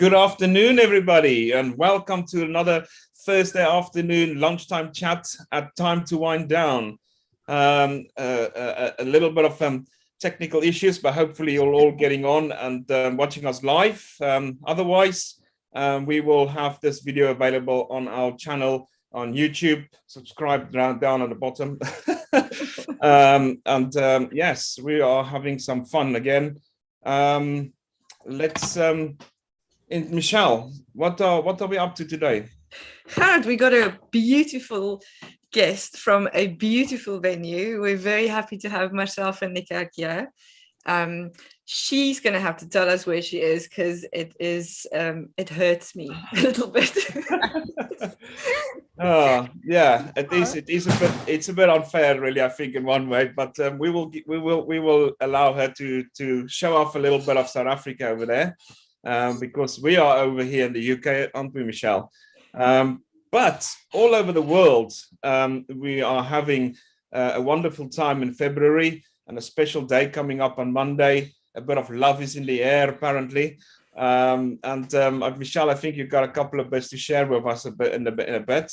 Good afternoon, everybody, and welcome to another Thursday afternoon lunchtime chat at Time to Wind Down. A little bit of technical issues, but hopefully you're all getting on and watching us live. Otherwise, we will have this video available on our channel on YouTube. Subscribe down at the bottom. Yes, we are having some fun again. Michelle, what are we up to today? Gerard, we got a beautiful guest from a beautiful venue. We're very happy to have myself and Nika here. She's going to have to tell us where she is because it hurts me a little bit. Oh yeah, it's a bit unfair, really. I think in one way, but we will allow her to show off a little bit of South Africa over there. Because we are over here in the UK, aren't we, Michelle? But all over the world, we are having a wonderful time in February and a special day coming up on Monday. A bit of love is in the air, apparently. Michelle, I think you've got a couple of bits to share with us in a bit.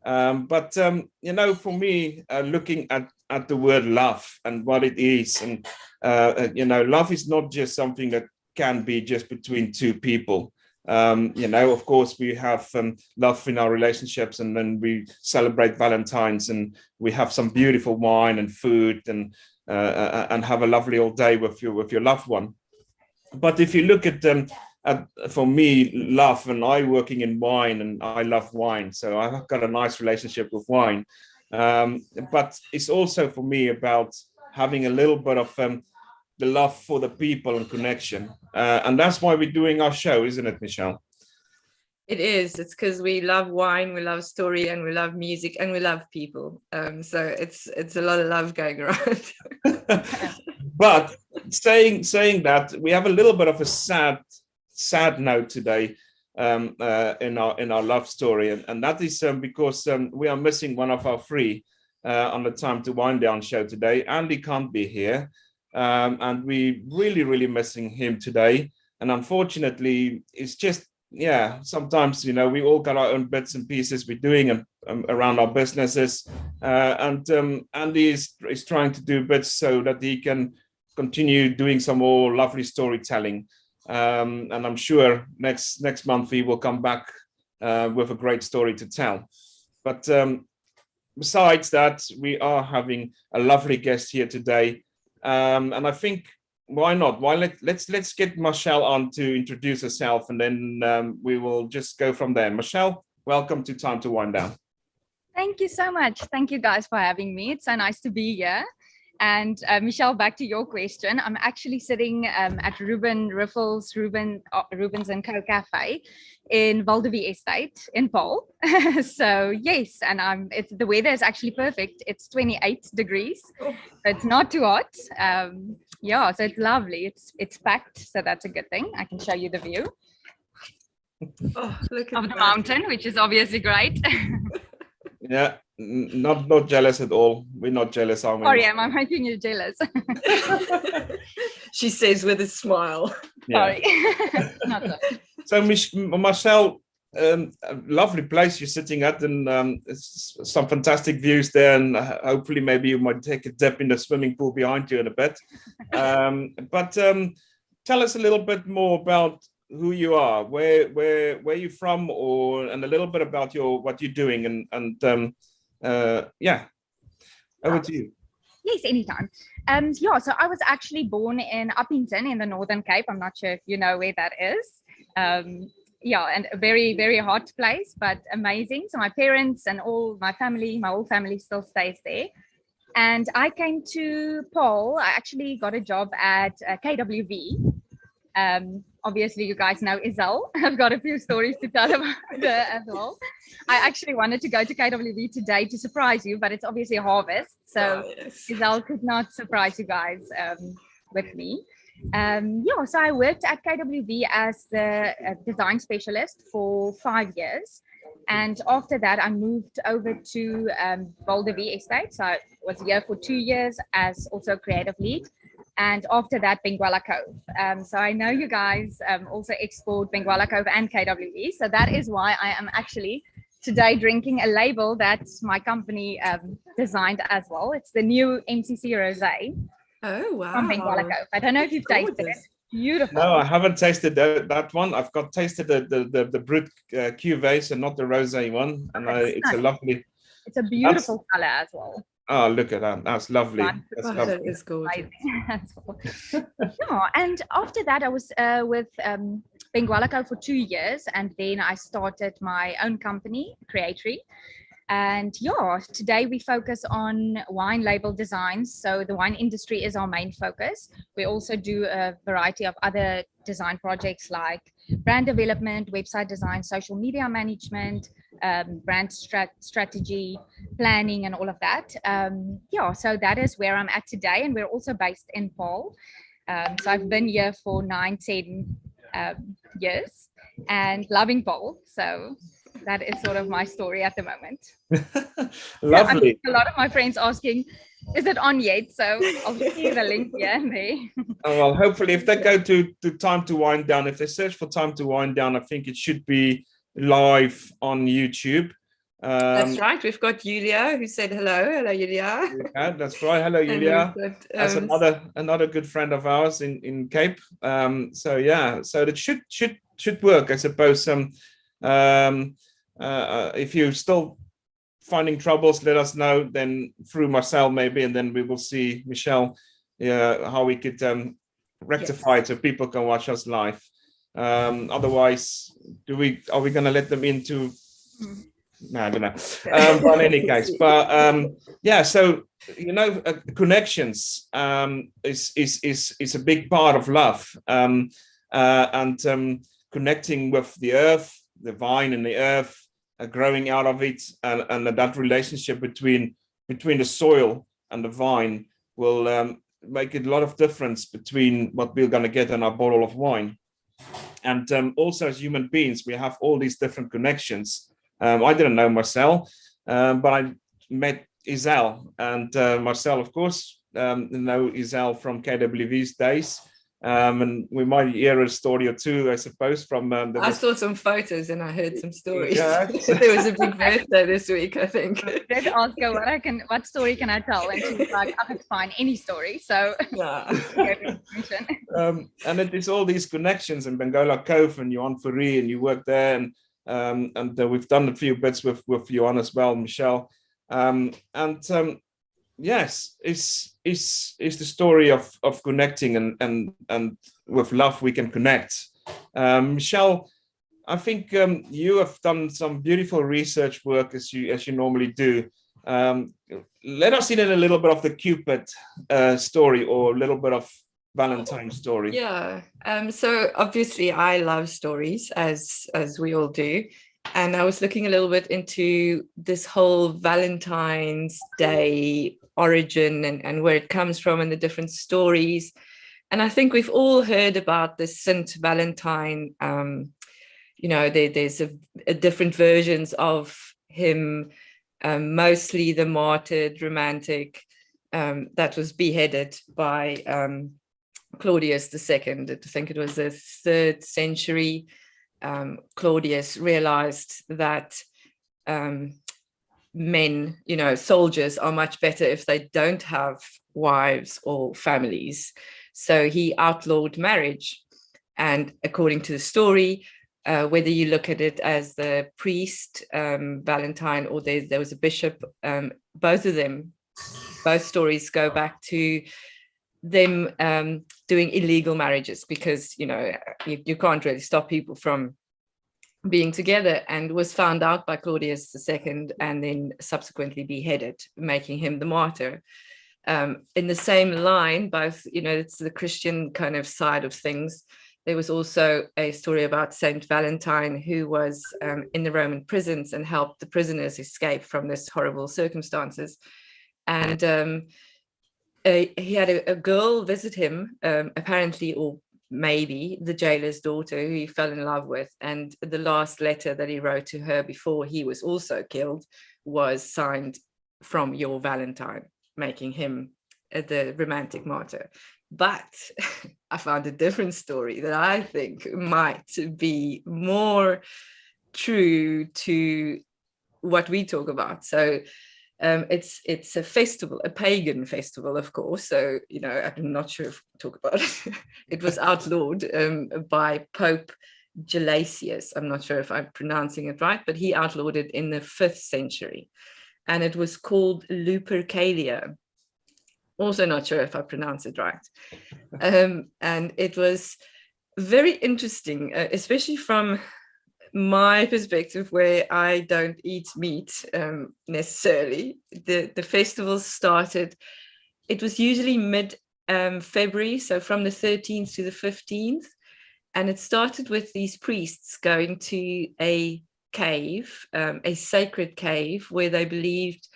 You know, for me, looking at the word love and what it is, and you know, love is not just something that can be just between two people. You know, of course, we have love in our relationships, and then we celebrate Valentine's, and we have some beautiful wine and food, and have a lovely old day with your loved one. But if you look at for me, love, and I working in wine, and I love wine, so I've got a nice relationship with wine. But it's also for me about having a little bit of the love for the people and connection. And that's why we're doing our show, isn't it, Michelle? It is. It's because we love wine, we love story, and we love music, and we love people. So it's a lot of love going around. But saying that, we have a little bit of a sad note today in our love story, and that is because we are missing one of our three on the Time to Wind Down show today. Andy can't be here. And we really missing him today. And unfortunately, it's just, yeah, sometimes, you know, we all got our own bits and pieces we're doing around our businesses. Andy is trying to do bits so that he can continue doing some more lovely storytelling. And I'm sure next month he will come back with a great story to tell. But besides that, we are having a lovely guest here today. And I think, why not? Let's get Michelle on to introduce herself, and then we will just go from there. Michelle, welcome to Time to Wind Down. Thank you so much. Thank you guys for having me. It's so nice to be here. And Michelle, back to your question. I'm actually sitting at Rubens and Co Cafe in Valdevie Estate in Paul. So yes, and the weather is actually perfect. It's 28 degrees. So it's not too hot. Yeah, so it's lovely. It's packed, so that's a good thing. I can show you the view of the mountain, which is obviously great. Yeah, not jealous at all. We're not jealous, are we? Sorry, am I making you jealous? She says with a smile. Yeah. Sorry. Not so. Michelle, a lovely place you're sitting at, and it's some fantastic views there, and hopefully maybe you might take a dip in the swimming pool behind you in a bit. But tell us a little bit more about who you are, where you're from, and a little bit about what you're doing, and yeah, over to you. Yes, anytime. Yeah, so I was actually born in Uppington in the Northern Cape. I'm not sure if you know where that is. Yeah, and a very hot place, but amazing. So my parents and all my family, my whole family still stays there. And I came to Paul. I actually got a job at KWV. Obviously, you guys know Isel. I've got a few stories to tell about her as well. I actually wanted to go to KWV today to surprise you, but it's obviously harvest. So yes. Isel could not surprise you guys with me. Yeah, so I worked at KWV as the design specialist for 5 years. And after that, I moved over to Valdevie Estate. So I was here for 2 years as also creative lead. And after that, Benguela Cove. So I know you guys also export Benguela Cove and KWE. So that is why I am actually today drinking a label that my company designed as well. It's the new MCC Rosé. Oh, wow. From Benguela Cove. I don't know if you've tasted it. Beautiful. No, I haven't tasted that one. I've got tasted the Brut Cuvée, and not the rosé one. And it's a lovely. It's a beautiful color as well. Oh, look at that. That's lovely. That's lovely. That is gorgeous. Yeah, and after that, I was with Benguela Cove for 2 years. And then I started my own company, Creatory. And yeah, today we focus on wine label designs. So the wine industry is our main focus. We also do a variety of other design projects like brand development, website design, social media management, brand strategy, planning, and all of that. Yeah, so that is where I'm at today. And we're also based in Paarl. So I've been here for 9-10 years and loving Paarl. So that is sort of my story at the moment. Lovely. A lot of my friends asking, is it on yet? So I'll see the link here and there. Oh, well, hopefully if they go to Time to Wind Down, if they search for Time to Wind Down, I think it should be live on YouTube. That's right. We've got Julia who said hello. Hello, Julia. Yeah, that's right. Hello, Julia. That's another good friend of ours in Cape. So yeah, so it should work, I suppose. If you're still finding troubles, let us know, then through Marcel maybe, and then we will see, Michelle, how we could rectify it so people can watch us live. Otherwise, are we going to let them into? No, I don't know. But in any case, yeah. So connections is a big part of love, and connecting with the earth, the vine and the earth, growing out of it, and that relationship between the soil and the vine will make a lot of difference between what we're going to get in our bottle of wine. And also as human beings, we have all these different connections. I didn't know Marcel, but I met Isel, and Marcel, of course, know Isel from KWV's days. And we might hear a story or two, I suppose, from I saw some photos and I heard some stories. Yeah. There was a big birthday this week, I think. I did ask her what story can I tell, and she was like, I could find any story. So yeah. And it is all these connections in Benguela Cove and Johan Fourie, and you work there, and we've done a few bits with Johan as well, Michelle. Yes, it's the story of connecting, and with love we can connect. Michelle, I think you have done some beautiful research work as you normally do. Let us in a little bit of the Cupid story, or a little bit of Valentine story. Yeah. So obviously I love stories, as we all do. And I was looking a little bit into this whole Valentine's Day origin and where it comes from, and the different stories. And I think we've all heard about the Saint Valentine. There's a different versions of him, mostly the martyred romantic that was beheaded by Claudius II. I think it was the 3rd century. Claudius realized that men, soldiers are much better if they don't have wives or families. So he outlawed marriage. And according to the story, whether you look at it as the priest, Valentine, or there was a bishop, both stories go back to them doing illegal marriages, because you can't really stop people from being together, and was found out by Claudius II and then subsequently beheaded, making him the martyr. In the same line, both, it's the Christian kind of side of things. There was also a story about Saint Valentine, who was in the Roman prisons and helped the prisoners escape from this horrible circumstances. And he had a girl visit him, apparently, or maybe the jailer's daughter, who he fell in love with. And the last letter that he wrote to her before he was also killed was signed, "From your Valentine," making him the romantic martyr. But I found a different story that I think might be more true to what we talk about. So it's a festival, a pagan festival, of course. So, you know, I'm not sure if we talk about it. It was outlawed by Pope Gelasius. I'm not sure if I'm pronouncing it right, but he outlawed it in the 5th century. And it was called Lupercalia. Also not sure if I pronounce it right. And it was very interesting, especially from my perspective, where I don't eat meat necessarily. The festival started, it was usually mid February, so from the 13th to the 15th. And it started with these priests going to a cave, a sacred cave, where they believed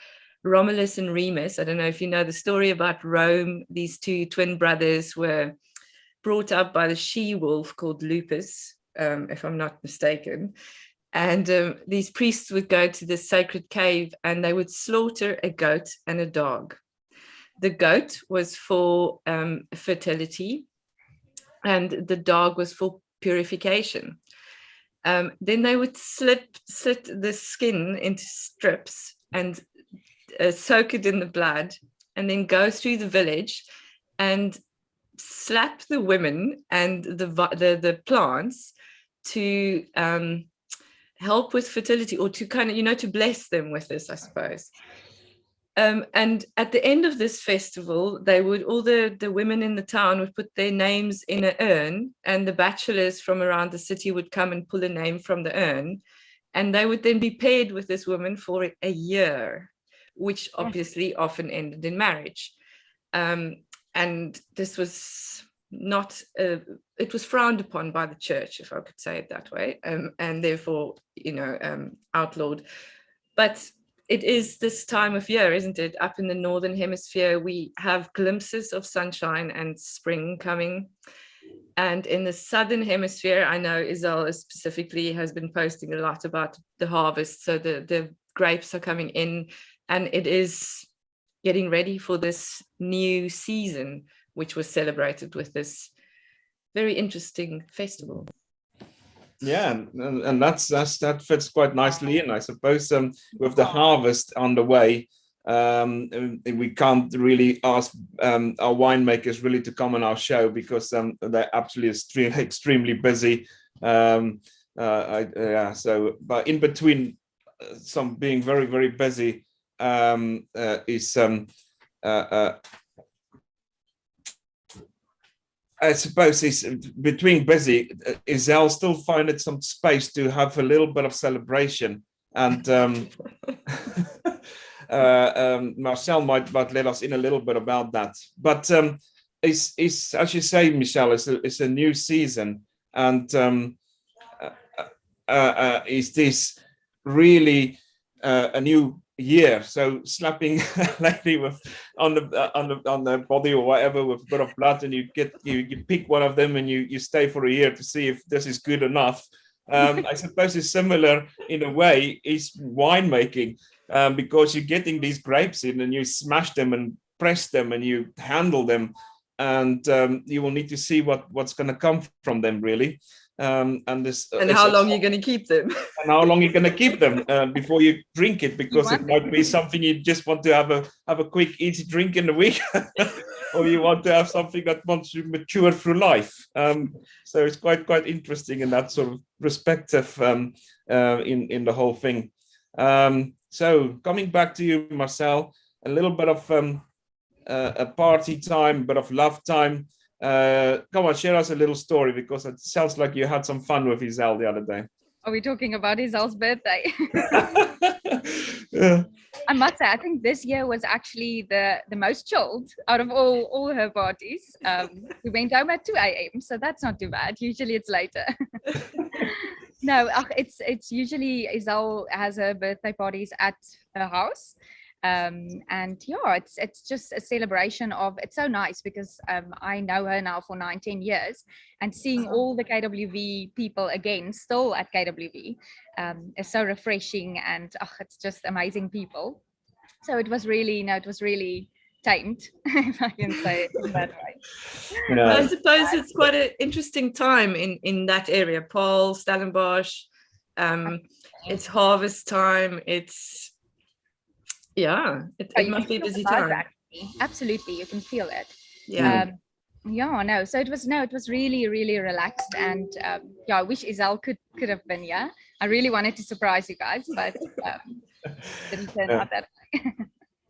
Romulus and Remus, I don't know if you know the story about Rome, these two twin brothers were brought up by the she-wolf called Lupus, if I'm not mistaken. And these priests would go to this sacred cave and they would slaughter a goat and a dog. The goat was for fertility and the dog was for purification. Then they would slit the skin into strips and soak it in the blood, and then go through the village and slap the women and the plants to help with fertility, or to kind of, you know, to bless them with this, I suppose. And at the end of this festival, they would, all the women in the town would put their names in an urn, and the bachelors from around the city would come and pull a name from the urn, and they would then be paired with this woman for a year, which obviously often ended in marriage. And this was not, it was frowned upon by the church, if I could say it that way, and therefore, you know, outlawed. But it is this time of year, isn't it? Up in the Northern Hemisphere, we have glimpses of sunshine and spring coming. And in the Southern Hemisphere, I know Isel specifically has been posting a lot about the harvest. So the grapes are coming in, and it is getting ready for this new season, which was celebrated with this very interesting festival. Yeah, and that fits quite nicely in, I suppose. With the harvest on the way, we can't really ask our winemakers really to come on our show, because they're absolutely extremely busy. So, but in between some being very, very busy is I suppose is between busy, Isel still finding some space to have a little bit of celebration, and Marcel might let us in a little bit about that. But it's as you say, Michelle, it's a new season, and is this really a new year? So slapping a lady with on the body or whatever with a bit of blood, and you pick one of them and you stay for a year to see if this is good enough. I suppose it's similar in a way is winemaking, because you're getting these grapes in and you smash them and press them and you handle them, and you will need to see what's going to come from them, really. And how long you're going to keep them, and how long you're going to keep them before you drink it, because it might be something you just want to have a quick easy drink in the week, or you want to have something that wants to mature through life. So it's quite interesting in that sort of perspective in the whole thing. So coming back to you, Marcel, a little bit of a party time, bit of love time. Come on, share us a little story, because it sounds like you had some fun with Isel the other day. Are we talking about Isel's birthday? Yeah. I must say, I think this year was actually the most chilled out of all her parties. We went home at 2 a.m, so that's not too bad. Usually it's later. No, it's usually Isel has her birthday parties at her house. And yeah, it's just a celebration of, it's so nice because I know her now for 19 years, and seeing all the KWV people again still at KWV is so refreshing, and it's just amazing people. So it was really tamed, if I can say it in that way. I suppose it's quite an interesting time in that area. Paul, Stellenbosch, it's harvest time. It must be a busy time. Actually. Absolutely, you can feel it. Yeah. So it was really, really relaxed, and I wish Isel could have been here. I really wanted to surprise you guys, but didn't turn out that way.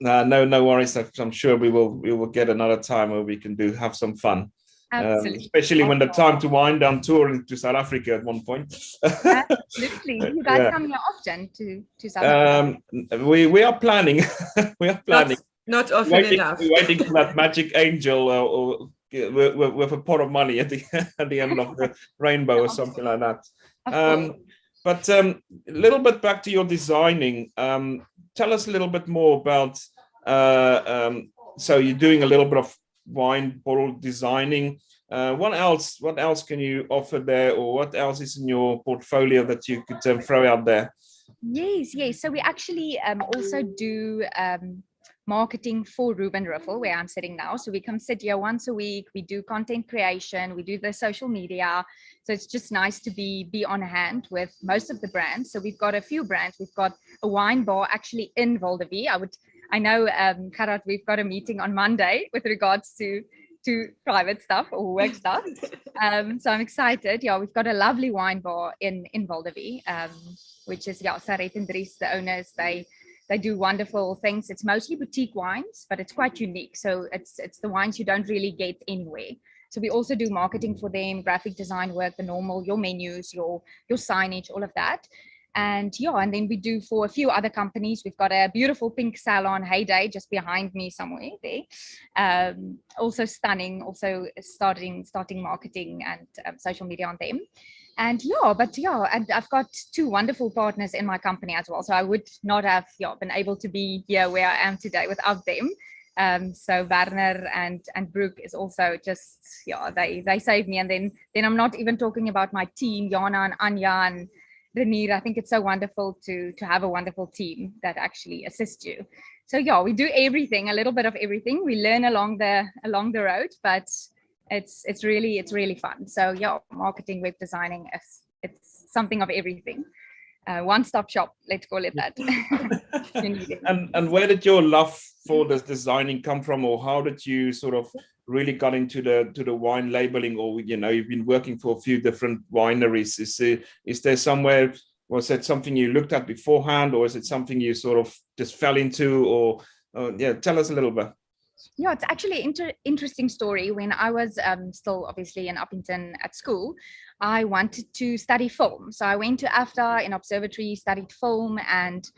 No worries. I'm sure we will get another time where we can have some fun. Especially when the time to wind down touring to South Africa at one point. Absolutely. You guys come here often to South Africa? We are planning. We are planning. Not often enough. We're waiting for that magic angel or with a pot of money at the end of the rainbow or something like that. But a little bit back to your designing. Tell us a little bit more about. So you're doing a little bit of wine bottle designing. What else can you offer there, or what else is in your portfolio that you could throw out there? Yes. So we actually also do marketing for Ruben Riffle, where I'm sitting now. So we come sit here once a week. We do content creation. We do the social media. So it's just nice to be on hand with most of the brands. So we've got a few brands. We've got a wine bar actually in Val de Vie. I know, Karat, we've got a meeting on Monday with regards to private stuff or work stuff. So I'm excited. We've got a lovely wine bar in Val de Vie, which is Saret and Dries, the owners. They do wonderful things. It's mostly boutique wines, but it's quite unique. So it's the wines you don't really get anywhere. So we also do marketing for them, graphic design work, the normal, your menus, your signage, all of that. And then we do for a few other companies. We've got a beautiful pink salon, Heyday, just behind me somewhere there. Also stunning, also starting marketing and social media on them. And and I've got two wonderful partners in my company as well. So I would not have been able to be here where I am today without them. So Werner and Brooke is also just, they save me. And then I'm not even talking about my team, Jana and Anya and Renier. I think it's so wonderful to have a wonderful team that actually assists you. So we do everything, a little bit of everything. We learn along the road, but it's really fun. So marketing, web designing, it's something of everything. One-stop shop, let's call it that. And where did your love for this designing come from, or how did you sort of really got into the wine labeling? Or you've been working for a few different wineries. Is there somewhere, was it something you looked at beforehand, or is it something you sort of just fell into? Or tell us a little bit. It's actually an interesting story. When I was still obviously in Uppington at school, I wanted to study film. So I went to AFDA in observatory, studied film, and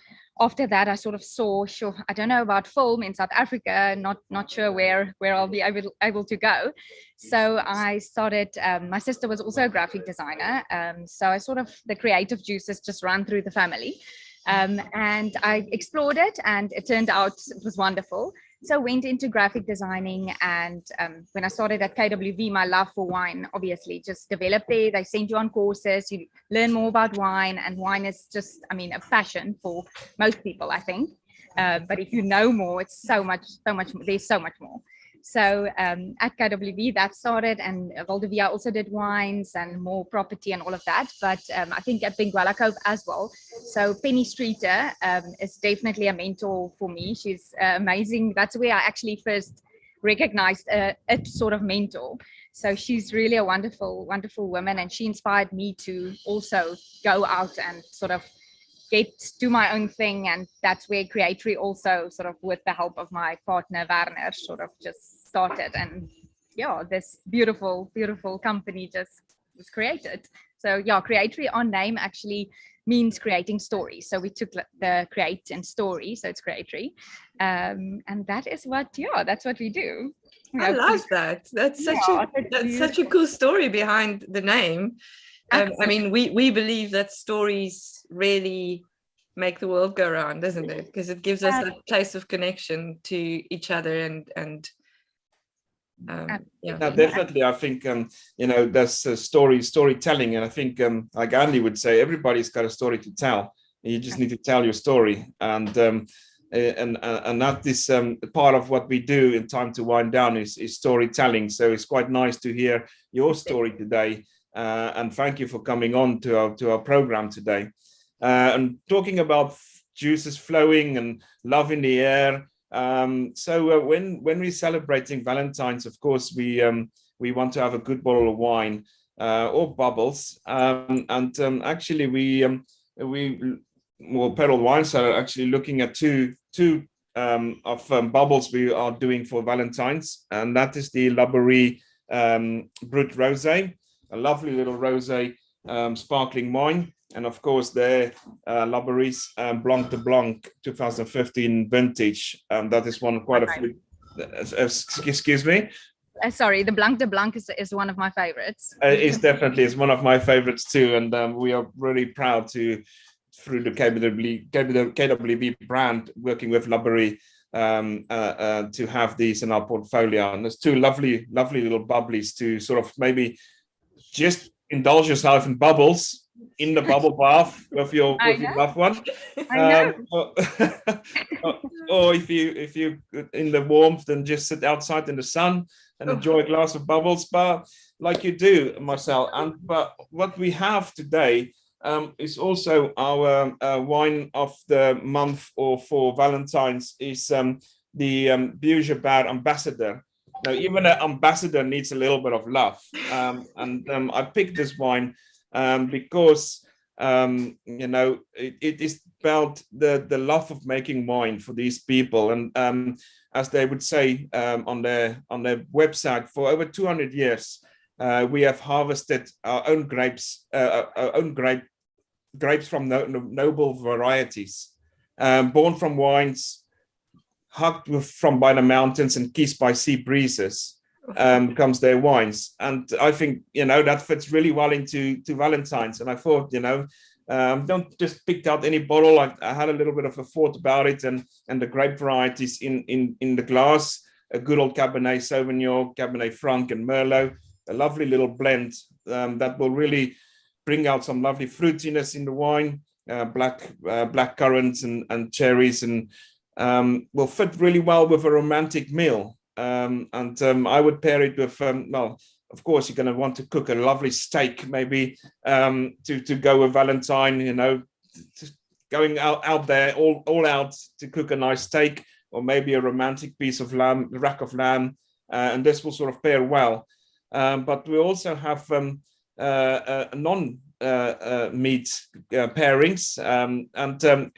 after that I sort of saw, I don't know about film in South Africa, not sure where I'll be able to go. So I started, my sister was also a graphic designer, so I sort of, the creative juices just ran through the family. And I explored it, and it turned out it was wonderful. So I went into graphic designing, and when I started at KWV, my love for wine obviously just developed there. They send you on courses, you learn more about wine, and wine is just, a passion for most people, I think. But if you know more, it's so much, there's so much more. So at KWV that started, and Val de Vie also did wines and more property and all of that. But I think at Benguela Cove as well. So Penny Streeter is definitely a mentor for me. She's amazing. That's where I actually first recognized a sort of mentor. So she's really a wonderful, wonderful woman, and she inspired me to also go out and sort of do my own thing. And that's where Creatory also sort of, with the help of my partner Werner, sort of just started. And this beautiful company just was created. So Creatory on name actually means creating stories. So we took the create and story, so it's Creatory. And that is that's what we do. I love that. That's such a cool story behind the name. We believe that stories really make the world go round, doesn't it? Because it gives us that place of connection to each other and definitely. I think there's storytelling, and I think like Andy would say, everybody's got a story to tell. You just need to tell your story, and and that is part of what we do in Time to Wind Down is storytelling. So it's quite nice to hear your story today, and thank you for coming on to our program today, and talking about juices flowing and love in the air. So when we're celebrating Valentine's, of course we want to have a good bottle of wine or bubbles, and actually Pedal Wines are actually looking at two bubbles we are doing for Valentine's, and that is the Laborie Brut Rosé, a lovely little rosé sparkling wine, and of course the Laborie's Blanc de Blanc 2015 vintage. That is one quite a few. Excuse me. Sorry, the Blanc de Blanc is one of my favorites. It's one of my favorites too, and we are really proud to, through the KWB brand, working with Laborie, to have these in our portfolio. And there's two lovely little bubblies to sort of maybe just indulge yourself in bubbles in the bubble bath with your loved one. Or if you in the warmth, then just sit outside in the sun and enjoy a glass of bubbles, but like you do, Marcel. But what we have today is also our wine of the month, or for Valentine's, is the Gilbert Ambassador. Now, even an ambassador needs a little bit of love, and I picked this wine because it is about the love of making wine for these people, and as they would say on their website, for over 200 years we have harvested our own grapes, grapes from noble varieties, born from wines, hugged from by the mountains and kissed by sea breezes, comes their wines. And I think that fits really well into Valentine's. And I thought, don't just pick out any bottle. I had a little bit of a thought about it, and the grape varieties in the glass, a good old Cabernet Sauvignon, Cabernet Franc, and Merlot, a lovely little blend that will really bring out some lovely fruitiness in the wine, black currants and cherries, and will fit really well with a romantic meal. And I would pair it with, of course, you're going to want to cook a lovely steak, maybe to go with Valentine, going out there, all out to cook a nice steak, or maybe a romantic piece of lamb, rack of lamb, and this will sort of pair well. But we also have non-meat pairings, and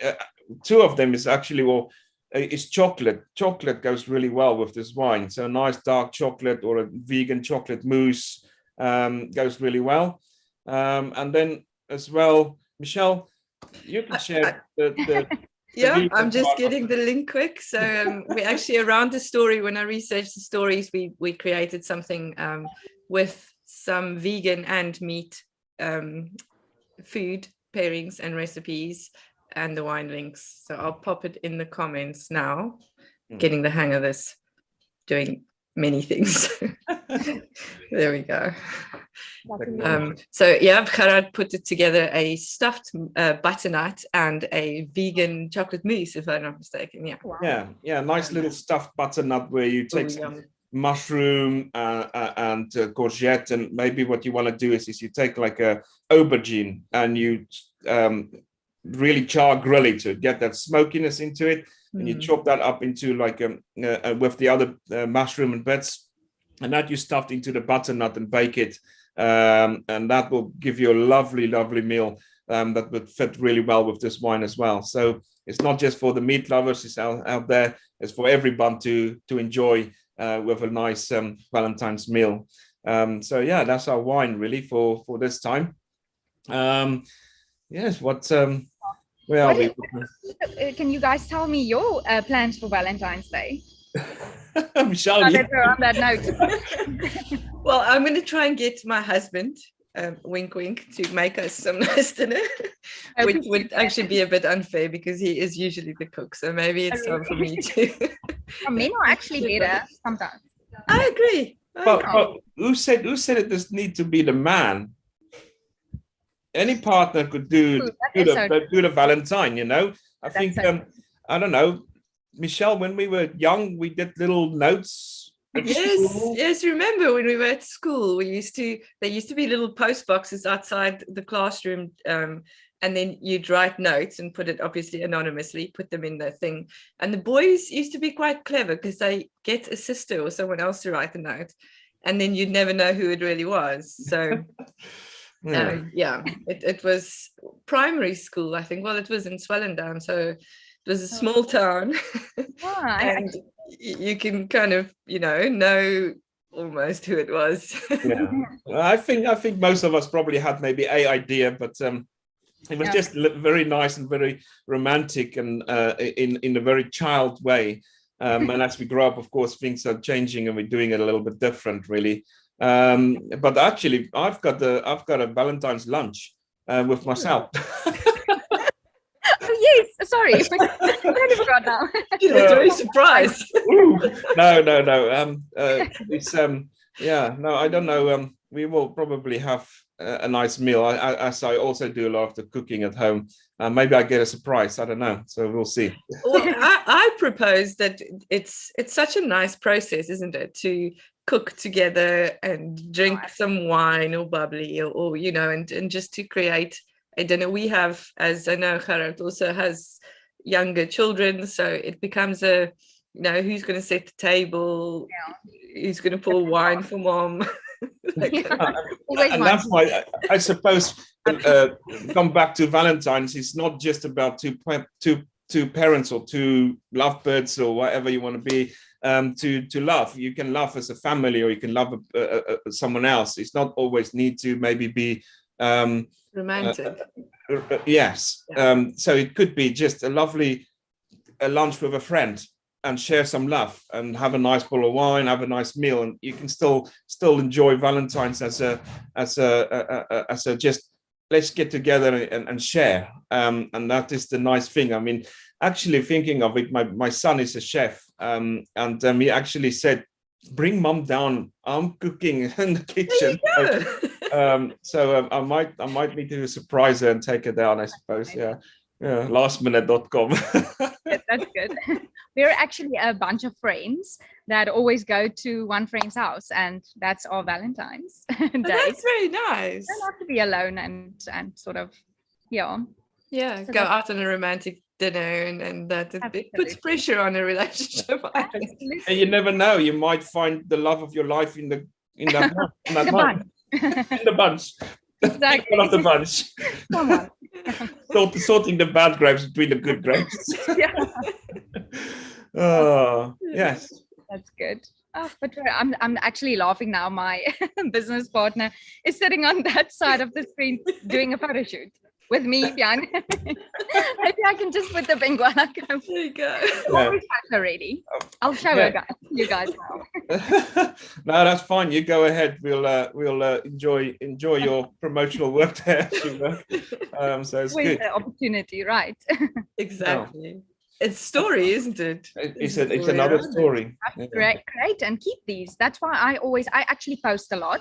two of them is actually, is chocolate. Chocolate goes really well with this wine. So a nice dark chocolate or a vegan chocolate mousse goes really well. And then as well, Michelle, you can share the yeah, I'm just getting the link quick. So we actually, around the story, when I researched the stories, we created something with some vegan and meat food pairings and recipes, and the wine links. So I'll pop it in the comments now. Getting the hang of this, doing many things. There we go. So yeah, Gerard put it together, a stuffed butternut and a vegan chocolate mousse, if I'm not mistaken. Yeah. Wow. Yeah, nice little stuffed butternut where you take some mushroom and courgette, and maybe what you want to do is you take like a aubergine and you really grill it to get that smokiness into it, and you chop that up into like with the other mushroom and bits, and that you stuffed into the butternut and bake it, and that will give you a lovely meal that would fit really well with this wine as well. So it's not just for the meat lovers, it's out there, it's for everyone to enjoy with a nice Valentine's meal. So yeah, that's our wine really for this time. Yes, where are we? Can you guys tell me your plans for Valentine's Day? Michelle, Let's go on that note. Well, I'm going to try and get my husband, wink wink, to make us some nice dinner, which would actually be a bit unfair because he is usually the cook. So maybe it's time for me to. Men are actually better sometimes. I agree. But who said it does need to be the man? Any partner could do the Valentine, I think, I don't know, Michelle, when we were young, we did little notes. Yes. Remember when we were at school, there used to be little post boxes outside the classroom, and then you'd write notes and put it obviously anonymously, put them in the thing. And the boys used to be quite clever because they get a sister or someone else to write the note, and then you'd never know who it really was. So it was primary school, I think. Well, it was in Swellendam, so it was a small town. And you can kind of, know almost who it was. I think most of us probably had maybe an idea, but it was just very nice and very romantic, and in a very child way. And as we grow up, of course, things are changing, and we're doing it a little bit different, really. But actually, I've got a Valentine's lunch with myself. Oh yes, sorry, I totally forgot now. You're very surprised. No. It's no, I don't know. We will probably have a nice meal. As I also do a lot of the cooking at home. Maybe I get a surprise. I don't know. So we'll see. Well, I propose that it's such a nice process, isn't it, to cook together and drink some wine or bubbly or and just to create a dinner. We have, as I know, Gerard also has younger children, so it becomes who's going to set the table, who's going to pour wine for mom. And that's why I suppose come back to Valentine's. It's not just about two parents or two lovebirds or whatever you want to be to love. You can love as a family, or you can love someone else. It's not always need to maybe be romantic. Yes. So it could be just a lovely lunch with a friend and share some love and have a nice bottle of wine, have a nice meal, and you can still enjoy Valentine's as a just let's get together and share. And that is the nice thing. I mean, actually thinking of it, my son is a chef, and he actually said, "Bring mom down. I'm cooking in the kitchen." So I might need to surprise her and take her down, I suppose. Yeah. Lastminute.com. That's good. We're actually a bunch of friends that always go to one friend's house, and that's our Valentine's Day. That's very nice. You don't have to be alone and sort of, go out on a romantic dinner, and that it puts pressure on a relationship. And you never know, you might find the love of your life in the bunch. Exactly. One of the bunch. Come on. Sorting the bad grapes between the good grapes. Yes. That's good. Oh, but I'm actually laughing now. My business partner is sitting on that side of the screen doing a photo shoot with me, Jan. Maybe I can just put the penguin. There you go. Already. I'll show you guys now. No, that's fine. You go ahead. We'll enjoy your promotional work there. So it's good. The opportunity, right? Exactly. Oh. It's story, isn't it? It's another story. Great, and keep these. That's why I actually post a lot.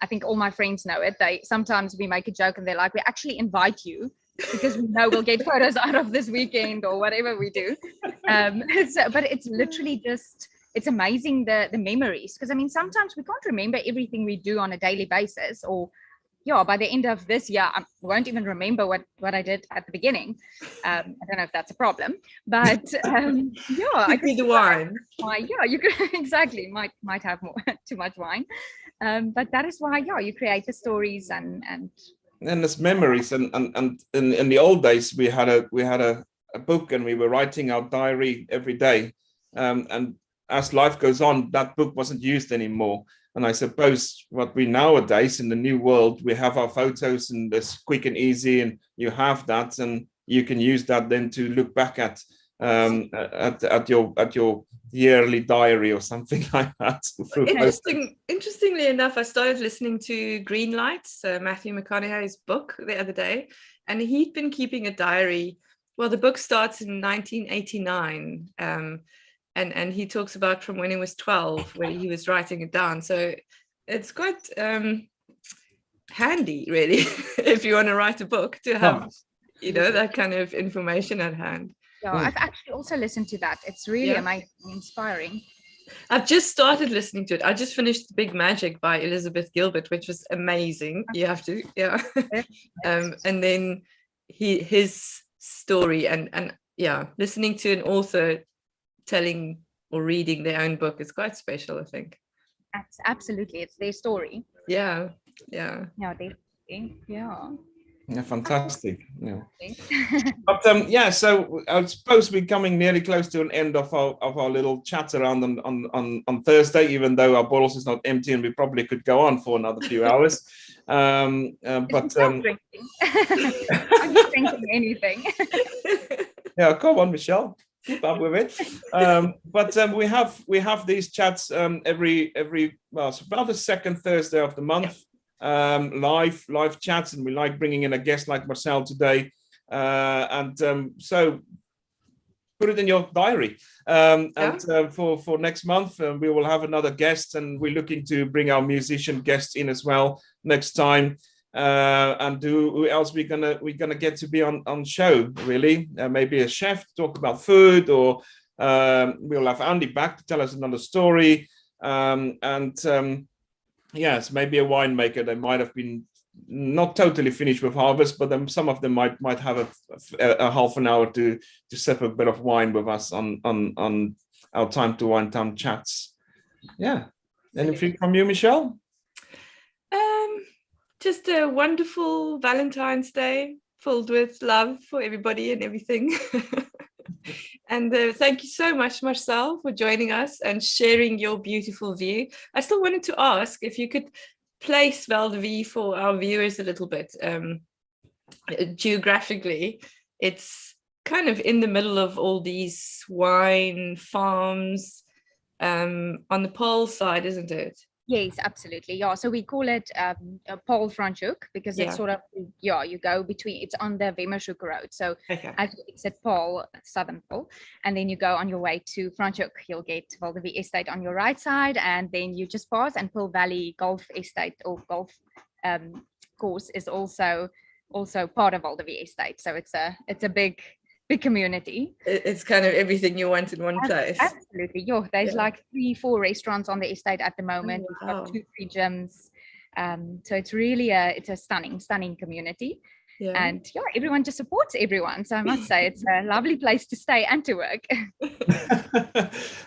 I think all my friends know it. Sometimes we make a joke and they're like, we actually invite you because we know we'll get photos out of this weekend or whatever we do. But it's literally just, it's amazing the memories. Because I mean, sometimes we can't remember everything we do on a daily basis, or by the end of this year, I won't even remember what I did at the beginning. I don't know if that's a problem, but I could be the wine. You could exactly might have too much wine, but that is why you create the stories and there's memories. And in the old days we had a book, and we were writing our diary every day. And as life goes on, that book wasn't used anymore. And I suppose what we nowadays in the new world, we have our photos, and it's quick and easy, and you have that, and you can use that then to look back at your yearly diary or something like that. Interestingly enough, I started listening to Green Lights, Matthew McConaughey's book, the other day, and he'd been keeping a diary. Well, the book starts in 1989. And he talks about from when he was 12, where he was writing it down. So it's quite handy, really, if you want to write a book, to have, that kind of information at hand. Yeah, I've actually also listened to that. It's really amazing, inspiring. I've just started listening to it. I just finished Big Magic by Elizabeth Gilbert, which was amazing. You have to, and then his story and listening to an author telling or reading their own book is quite special, I think. Absolutely, it's their story. Yeah, Definitely. Yeah, fantastic. Yeah. But so I suppose we're coming nearly close to an end of our little chat around on Thursday, even though our bottles is not empty and we probably could go on for another few hours. But drinking. I'm not drinking anything. Yeah, come on, Michelle. Keep up with it. But we have these chats every it's about the second Thursday of the month. Live chats, and we like bringing in a guest like Marcel today, so put it in your diary, and for next month we will have another guest, and we're looking to bring our musician guests in as well next time, and who else we're gonna get to be on show, really. Maybe a chef to talk about food, or we'll have Andy back to tell us another story, yes, maybe a winemaker. They might have been not totally finished with harvest, but then some of them might have a half an hour to sip a bit of wine with us on our Time to Wine Time chats. Yeah. Anything from you, Michelle? Just a wonderful Valentine's Day filled with love for everybody and everything. And thank you so much, Marcel, for joining us and sharing your beautiful view. I still wanted to ask if you could place Val de Vie for our viewers a little bit. Geographically, it's kind of in the middle of all these wine farms on the Paul side, isn't it? Yes, absolutely. Yeah, so we call it Paul Franschhoek because it's sort of, you go between, it's on the Wemmershoek Road. So as you exit Paul, Southern Paul, and then you go on your way to Franschhoek, you'll get Val de Vie Estate on your right side, and then you just pass, and Pearl Valley Golf Estate or Golf Course is also part of Val de Vie Estate. So it's a big community. It's kind of everything you want in one place. Absolutely. There's like 3-4 restaurants on the estate at the moment. We've got 2-3 gyms. So it's really a stunning community. And everyone just supports everyone. So I must say it's a lovely place to stay and to work.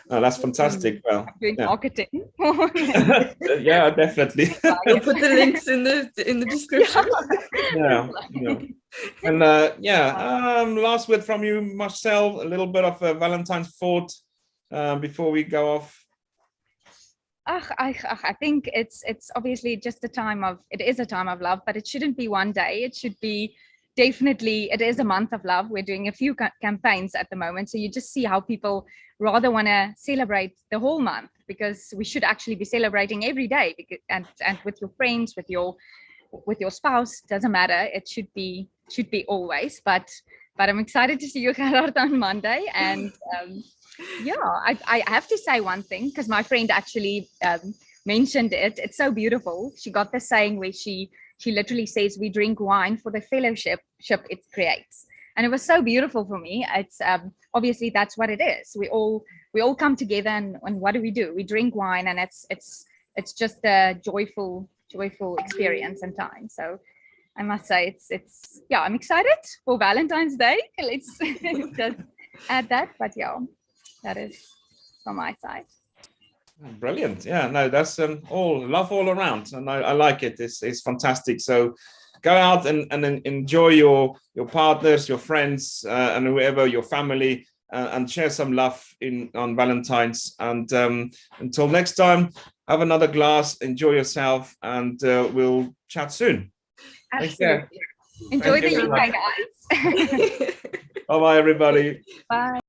That's fantastic. Well, doing marketing. Yeah, definitely. We'll put the links in the description. And last word from you, Marcel, a little bit of a Valentine's thought before we go off. I think it's obviously just it is a time of love, but it shouldn't be one day. It should be definitely, it is a month of love. We're doing a few campaigns at the moment. So you just see how people rather want to celebrate the whole month, because we should actually be celebrating every day, and with your friends, with your spouse, doesn't matter. It should be always, but I'm excited to see you, Gerard, on Monday. And I have to say one thing, because my friend actually mentioned it. It's so beautiful. She got this saying where she literally says, we drink wine for the fellowship it creates. And it was so beautiful for me. It's obviously that's what it is. We all come together, and what do? We drink wine, and it's just a joyful experience and time. So I must say it's I'm excited for Valentine's Day. Let's just add that. But that is from my side. Brilliant. Yeah, no, that's all love all around, and I like it. It's fantastic. So go out and enjoy your partners, your friends, and whoever, your family, and share some love on Valentine's. And until next time, have another glass, enjoy yourself, and we'll chat soon. Absolutely. Enjoy the evening, guys. Bye-bye, everybody. Bye.